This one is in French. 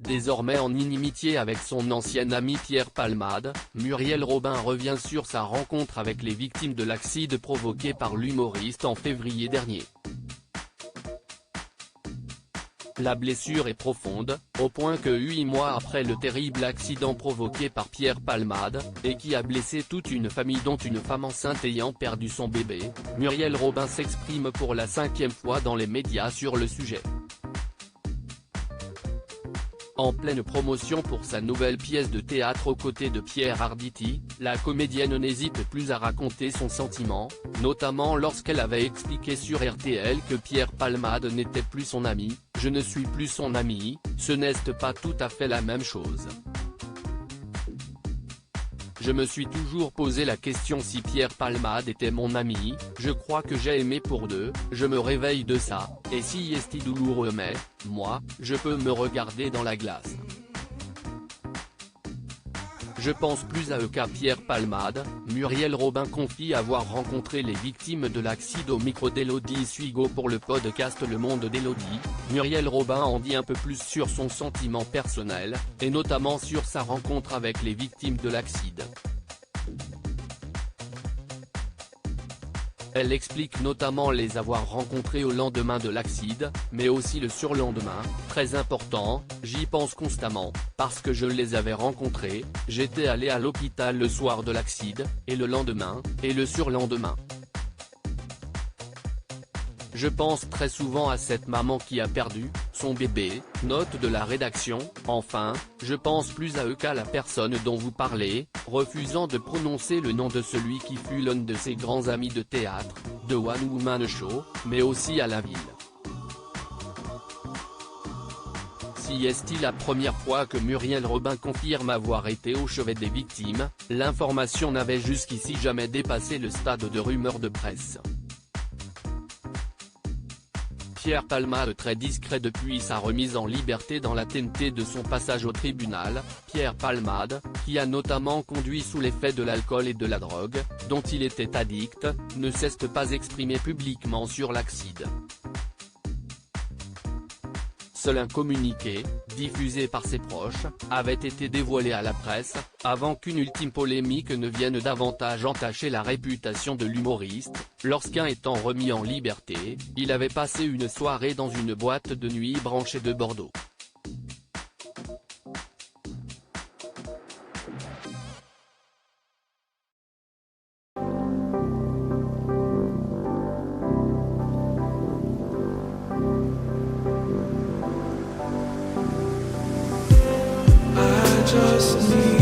Désormais en inimitié avec son ancien ami Pierre Palmade, Muriel Robin revient sur sa rencontre avec les victimes de l'accident provoqué par l'humoriste en février dernier. La blessure est profonde, au point que 8 mois après le terrible accident provoqué par Pierre Palmade, et qui a blessé toute une famille dont une femme enceinte ayant perdu son bébé, Muriel Robin s'exprime pour la 5e fois dans les médias sur le sujet. En pleine promotion pour sa nouvelle pièce de théâtre aux côtés de Pierre Arditi, la comédienne n'hésite plus à raconter son sentiment, notamment lorsqu'elle avait expliqué sur RTL que Pierre Palmade n'était plus son ami. « Je ne suis plus son ami, ce n'est pas tout à fait la même chose. Je me suis toujours posé la question si Pierre Palmade était mon ami, je crois que j'ai aimé pour deux, je me réveille de ça, et si est douloureux mais, moi, je peux me regarder dans la glace. Je pense plus à eux qu'à Pierre Palmade », Muriel Robin confie avoir rencontré les victimes de l'accident au micro d'Élodie Suigo pour le podcast Le Monde d'Élodie. Muriel Robin en dit un peu plus sur son sentiment personnel, et notamment sur sa rencontre avec les victimes de l'accident. Elle explique notamment les avoir rencontrés au lendemain de l'accident, mais aussi le surlendemain, très important, j'y pense constamment, parce que je les avais rencontrés, j'étais allé à l'hôpital le soir de l'accident, et le lendemain, et le surlendemain. Je pense très souvent à cette maman qui a perdu son bébé, note de la rédaction. Enfin, je pense plus à eux qu'à la personne dont vous parlez, refusant de prononcer le nom de celui qui fut l'un de ses grands amis de théâtre, de One Woman Show, mais aussi à la ville. Si est la première fois que Muriel Robin confirme avoir été au chevet des victimes, l'information n'avait jusqu'ici jamais dépassé le stade de rumeur de presse. Pierre Palmade très discret depuis sa remise en liberté dans la TNT de son passage au tribunal, Pierre Palmade, qui a notamment conduit sous l'effet de l'alcool et de la drogue, dont il était addict, ne s'est pas exprimé publiquement sur l'accident. Seul un communiqué, diffusé par ses proches, avait été dévoilé à la presse, avant qu'une ultime polémique ne vienne davantage entacher la réputation de l'humoriste. Lorsqu'un étant remis en liberté, il avait passé une soirée dans une boîte de nuit branchée de Bordeaux. Just need